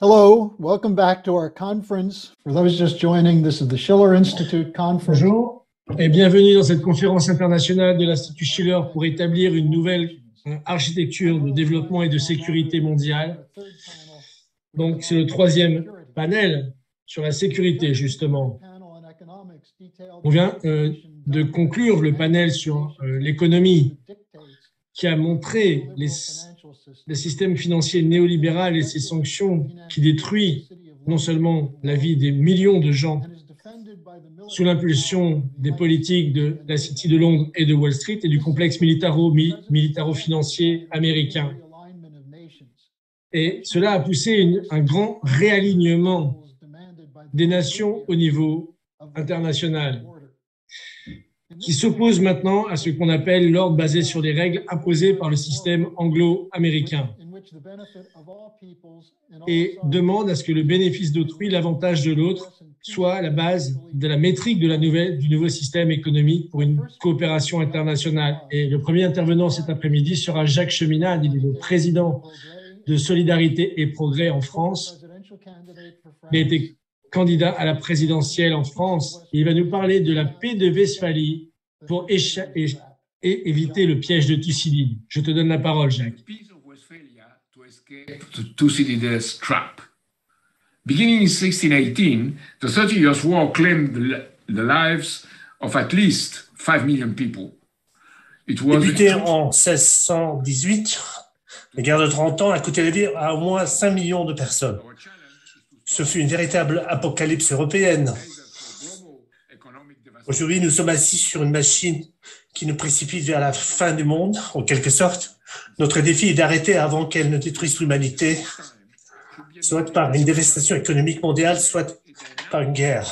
Hello, welcome back to our conference. For those just joining, this is the Schiller Institute conference. Bonjour et bienvenue dans cette conférence internationale de l'Institut Schiller pour établir une nouvelle architecture de développement et de sécurité mondiale. Donc, c'est le troisième panel sur la sécurité, justement. On vient de conclure le panel sur l'économie qui a montré les systèmes financiers néolibéraux et ses sanctions qui détruisent non seulement la vie des millions de gens sous l'impulsion des politiques de la City de Londres et de Wall Street et du complexe militaro-financier américain. Et cela a poussé un grand réalignement des nations au niveau international, qui s'oppose maintenant à ce qu'on appelle l'ordre basé sur les règles imposées par le système anglo-américain et demande à ce que le bénéfice d'autrui, l'avantage de l'autre, soit la base de la métrique du nouveau système économique pour une coopération internationale. Et le premier intervenant cet après-midi sera Jacques Cheminade. Il est le président de Solidarité et Progrès en France. Il a été candidat à la présidentielle en France. Et il va nous parler de la paix de Westphalie pour éviter le piège de Thucydide. Je te donne la parole, Jacques. Thucydides' trap. Beginning in 1618, the 30 Years' War claimed the lives of at least 5 million people. Débuté en 1618, la guerre de 30 ans a coûté la vie à au moins 5 millions de personnes. Ce fut une véritable apocalypse européenne. Aujourd'hui, nous sommes assis sur une machine qui nous précipite vers la fin du monde, en quelque sorte. Notre défi est d'arrêter avant qu'elle ne détruise l'humanité, soit par une dévastation économique mondiale, soit par une guerre.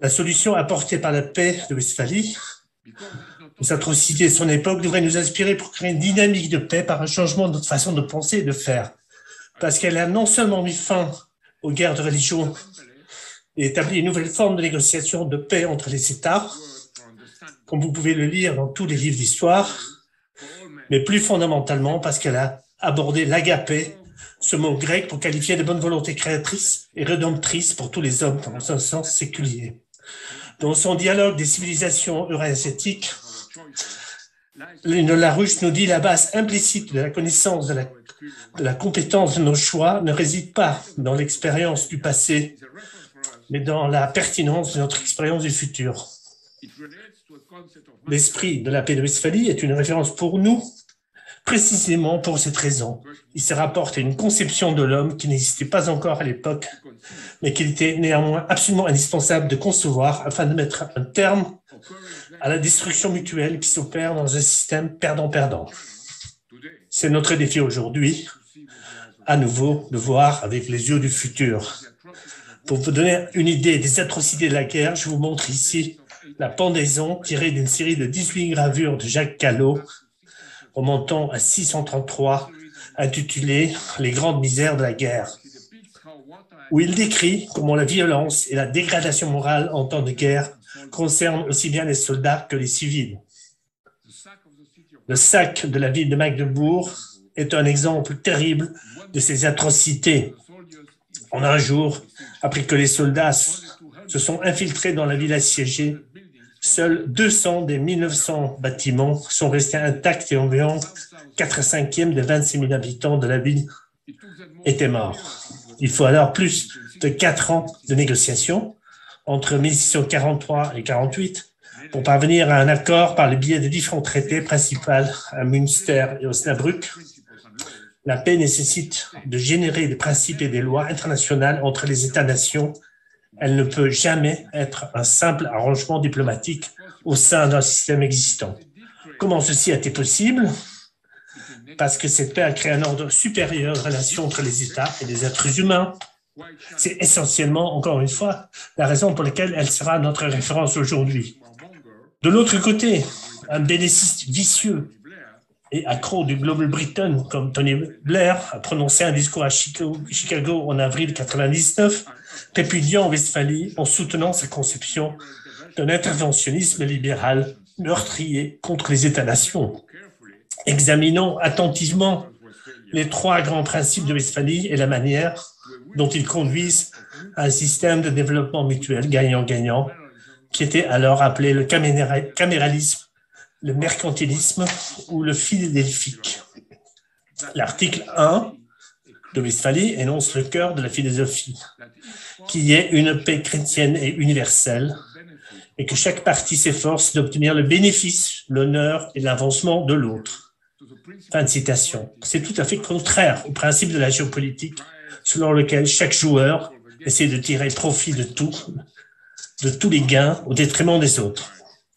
La solution apportée par la paix de Westphalie, aux atrocités de son époque, devrait nous inspirer pour créer une dynamique de paix par un changement de notre façon de penser et de faire. Parce qu'elle a non seulement mis fin aux guerres de religion et établi une nouvelle forme de négociation de paix entre les États, comme vous pouvez le lire dans tous les livres d'histoire, mais plus fondamentalement parce qu'elle a abordé l'agapé, ce mot grec pour qualifier de bonne volonté créatrice et rédemptrice pour tous les hommes dans un sens séculier. Dans son dialogue des civilisations euro-asiatiques, Larouche nous dit la base implicite de la connaissance de la compétence de nos choix ne réside pas dans l'expérience du passé, mais dans la pertinence de notre expérience du futur. L'esprit de la paix de Westphalie est une référence pour nous, précisément pour cette raison. Il se rapporte à une conception de l'homme qui n'existait pas encore à l'époque, mais qu'il était néanmoins absolument indispensable de concevoir afin de mettre un terme à la destruction mutuelle qui s'opère dans un système perdant-perdant. C'est notre défi aujourd'hui, à nouveau, de voir avec les yeux du futur. Pour vous donner une idée des atrocités de la guerre, je vous montre ici la pendaison tirée d'une série de 18 gravures de Jacques Callot, remontant à 633, intitulée « Les grandes misères de la guerre », où il décrit comment la violence et la dégradation morale en temps de guerre concernent aussi bien les soldats que les civils. Le sac de la ville de Magdebourg est un exemple terrible de ces atrocités. En un jour, après que les soldats se sont infiltrés dans la ville assiégée, seuls 200 des 1900 bâtiments sont restés intacts et environ 4/5 des 26 000 habitants de la ville étaient morts. Il faut alors plus de 4 ans de négociations entre 1643 et 48 pour parvenir à un accord par le biais de différents traités principaux à Münster et Osnabrück. La paix nécessite de générer des principes et des lois internationales entre les États-nations. Elle ne peut jamais être un simple arrangement diplomatique au sein d'un système existant. Comment ceci a été possible? Parce que cette paix a créé un ordre supérieur de relations entre les États et les êtres humains. C'est essentiellement, encore une fois, la raison pour laquelle elle sera notre référence aujourd'hui. De l'autre côté, un belliciste vicieux et accro du Global Britain, comme Tony Blair, a prononcé un discours à Chicago en avril 1999, répudiant Westphalie en soutenant sa conception d'un interventionnisme libéral meurtrier contre les États-nations. Examinons attentivement les trois grands principes de Westphalie et la manière dont ils conduisent à un système de développement mutuel gagnant-gagnant qui était alors appelé le caméralisme, le mercantilisme ou le philadelphique. L'article 1 de Westphalie énonce le cœur de la philosophie, qui est une paix chrétienne et universelle, et que chaque partie s'efforce d'obtenir le bénéfice, l'honneur et l'avancement de l'autre. Fin de citation. C'est tout à fait contraire au principe de la géopolitique, selon lequel chaque joueur essaie de tirer profit de tous les gains au détriment des autres.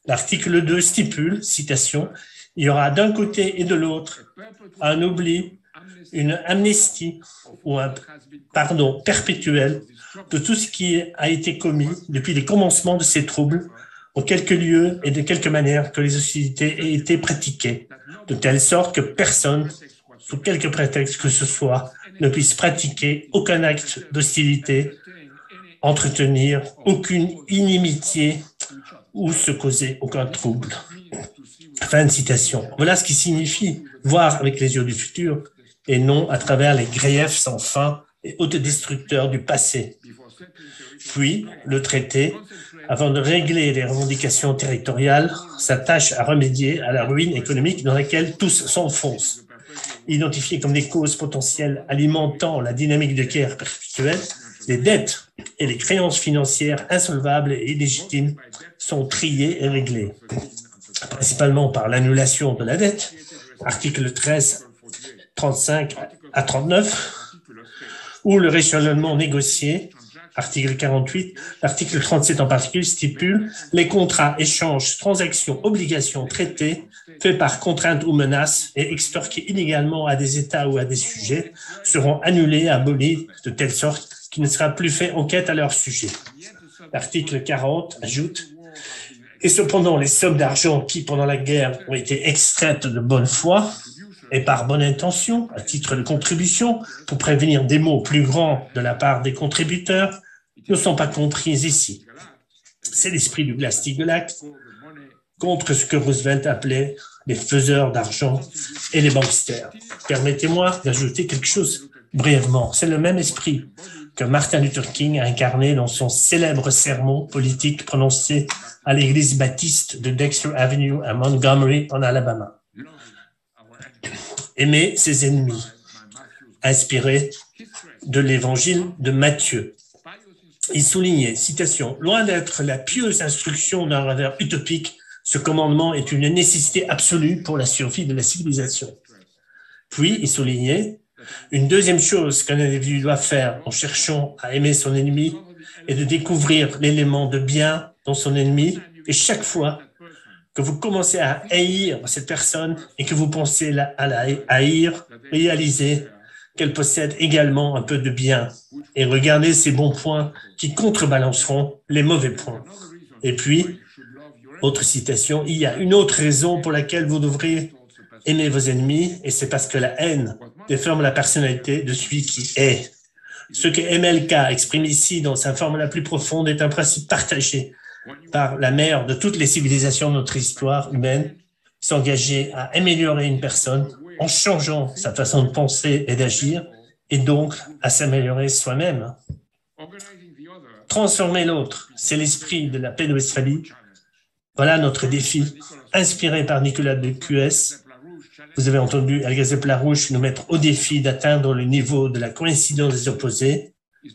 L'article 2 stipule, citation, « Il y aura d'un côté et de l'autre un oubli, une amnistie ou un pardon perpétuel de tout ce qui a été commis depuis les commencements de ces troubles, en quelque lieu et de quelque manière que les hostilités aient été pratiquées, de telle sorte que personne, sous quelque prétexte que ce soit, ne puisse pratiquer aucun acte d'hostilité, entretenir aucune inimitié ou se causer aucun trouble. » Fin de citation. Voilà ce qui signifie voir avec les yeux du futur et non à travers les griefs sans fin et autodestructeurs du passé. Puis, le traité, avant de régler les revendications territoriales, s'attache à remédier à la ruine économique dans laquelle tous s'enfoncent. Identifiés comme des causes potentielles alimentant la dynamique de guerre perpétuelle, les dettes et les créances financières insolvables et illégitimes sont triées et réglées, principalement par l'annulation de la dette, article 13, 35 à 39, ou le rééchelonnement négocié, article 48, l'article 37 en particulier stipule les contrats, échanges, transactions, obligations, traités faits par contrainte ou menace et extorqués illégalement à des États ou à des sujets seront annulés, abolis de telle sorte qu'il ne sera plus fait enquête à leur sujet. L'article 40 ajoute « Et cependant, les sommes d'argent qui, pendant la guerre, ont été extraites de bonne foi et par bonne intention, à titre de contribution, pour prévenir des maux plus grands de la part des contributeurs, ne sont pas comprises ici. » C'est l'esprit du Glass-Steagall contre ce que Roosevelt appelait les faiseurs d'argent et les banksters. Permettez-moi d'ajouter quelque chose brièvement. C'est le même esprit que Martin Luther King a incarné dans son célèbre sermon politique prononcé à l'église baptiste de Dexter Avenue à Montgomery, en Alabama. Aimer ses ennemis, inspiré de l'évangile de Matthieu. Il soulignait, citation, « Loin d'être la pieuse instruction d'un rêveur utopique, ce commandement est une nécessité absolue pour la survie de la civilisation. » Puis, il soulignait, « Une deuxième chose qu'un individu doit faire en cherchant à aimer son ennemi est de découvrir l'élément de bien dans son ennemi, et chaque fois que vous commencez à haïr cette personne et que vous pensez à la haïr, réalisez qu'elle possède également un peu de bien et regardez ses bons points qui contrebalanceront les mauvais points. » Et puis, autre citation, « Il y a une autre raison pour laquelle vous devrez aimer vos ennemis, et c'est parce que la haine déforme la personnalité de celui qui est. Ce que MLK exprime ici dans sa forme la plus profonde est un principe partagé par la mère de toutes les civilisations de notre histoire humaine, s'engager à améliorer une personne en changeant sa façon de penser et d'agir, et donc à s'améliorer soi-même. Transformer l'autre, c'est l'esprit de la paix de Westphalie. Voilà notre défi, inspiré par Nicolas de QS. Vous avez entendu Algazep Larouche nous mettre au défi d'atteindre le niveau de la coïncidence des opposés.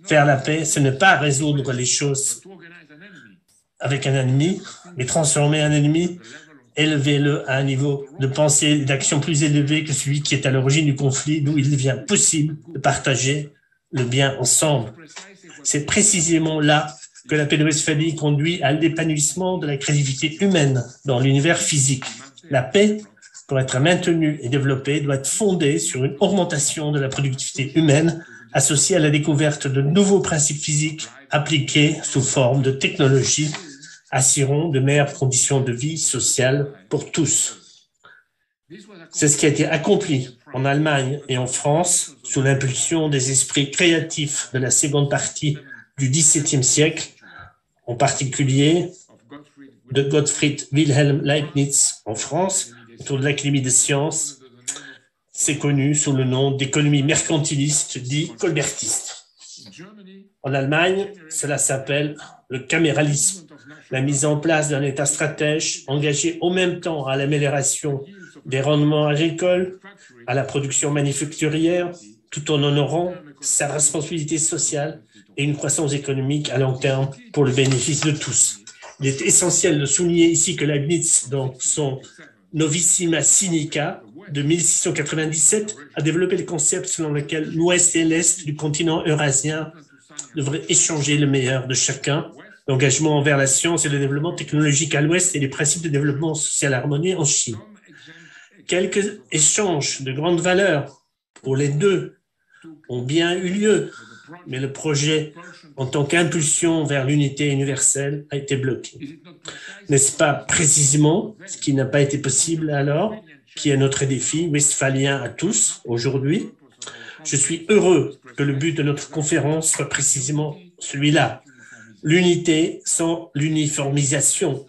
Faire la paix, ce n'est pas résoudre les choses avec un ennemi, mais transformer un ennemi, élever-le à un niveau de pensée et d'action plus élevé que celui qui est à l'origine du conflit, d'où il devient possible de partager le bien ensemble. C'est précisément là que la paix de Westphalie conduit à l'épanouissement de la créativité humaine dans l'univers physique. La paix, pour être maintenue et développée, doit être fondée sur une augmentation de la productivité humaine associée à la découverte de nouveaux principes physiques appliqués sous forme de technologie assurant de meilleures conditions de vie sociale pour tous. C'est ce qui a été accompli en Allemagne et en France sous l'impulsion des esprits créatifs de la seconde partie du XVIIe siècle, en particulier de Gottfried Wilhelm Leibniz en France, autour de l'Académie des sciences, C'est connu sous le nom d'économie mercantiliste, dit colbertiste. En Allemagne, cela s'appelle le caméralisme, la mise en place d'un État stratège engagé au même temps à l'amélioration des rendements agricoles, à la production manufacturière, tout en honorant sa responsabilité sociale et une croissance économique à long terme pour le bénéfice de tous. Il est essentiel de souligner ici que Leibniz, dans son Novissima Sinica de 1697, a développé le concept selon lequel l'Ouest et l'Est du continent eurasien devraient échanger le meilleur de chacun, l'engagement envers la science et le développement technologique à l'Ouest et les principes de développement social harmonieux en Chine. Quelques échanges de grande valeur pour les deux ont bien eu lieu, mais le projet, en tant qu'impulsion vers l'unité universelle, a été bloqué. N'est-ce pas précisément ce qui n'a pas été possible alors, qui est notre défi westphalien à tous aujourd'hui? Je suis heureux que le but de notre conférence soit précisément celui-là. L'unité sans l'uniformisation,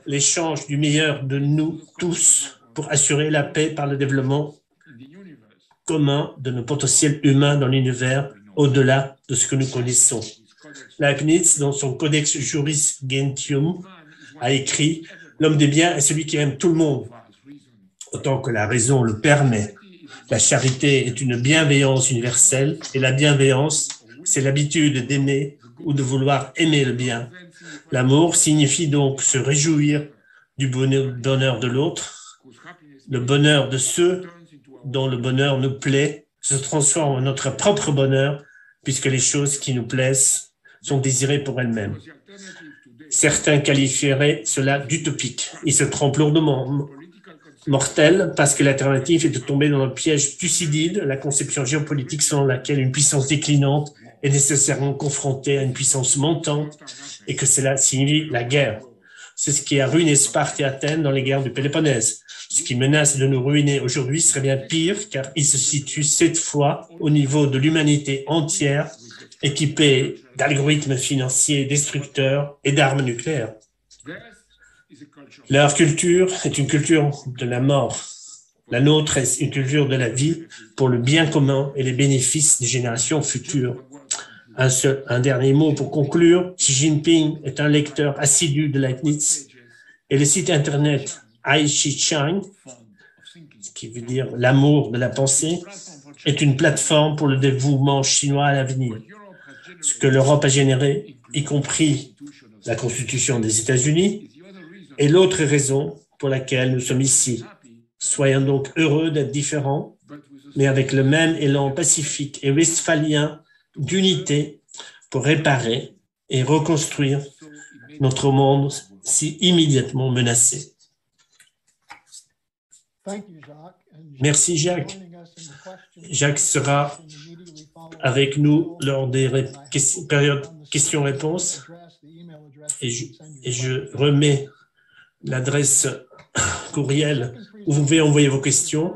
l'échange du meilleur de nous tous pour assurer la paix par le développement commun de nos potentiels humains dans l'univers au-delà de ce que nous connaissons. Leibniz, dans son Codex Juris Gentium, a écrit « L'homme des biens est celui qui aime tout le monde, autant que la raison le permet. La charité est une bienveillance universelle et la bienveillance, c'est l'habitude d'aimer ou de vouloir aimer le bien. L'amour signifie donc se réjouir du bonheur de l'autre. Le bonheur de ceux dont le bonheur nous plaît se transforme en notre propre bonheur puisque les choses qui nous plaisent sont désirées pour elles-mêmes. Certains qualifieraient cela d'utopique. Ils se trompent lourdement. Mortel, parce que l'alternative est de tomber dans le piège Thucydide, la conception géopolitique selon laquelle une puissance déclinante est nécessairement confrontée à une puissance montante et que cela signifie la guerre. C'est ce qui a ruiné Sparte et Athènes dans les guerres du Péloponnèse. Ce qui menace de nous ruiner aujourd'hui serait bien pire, car il se situe cette fois au niveau de l'humanité entière, équipée d'algorithmes financiers destructeurs et d'armes nucléaires. Leur culture est une culture de la mort. La nôtre est une culture de la vie pour le bien commun et les bénéfices des générations futures. Un dernier mot pour conclure. Xi Jinping est un lecteur assidu de Leibniz et le site internet Ai Shi Chang, ce qui veut dire l'amour de la pensée, est une plateforme pour le dévouement chinois à l'avenir. Ce que l'Europe a généré, y compris la Constitution des États-Unis, est l'autre raison pour laquelle nous sommes ici. Soyons donc heureux d'être différents, mais avec le même élan pacifique et westphalien d'unité pour réparer et reconstruire notre monde si immédiatement menacé. Merci Jacques. Jacques sera avec nous lors des périodes questions-réponses et je remets l'adresse courriel où vous pouvez envoyer vos questions.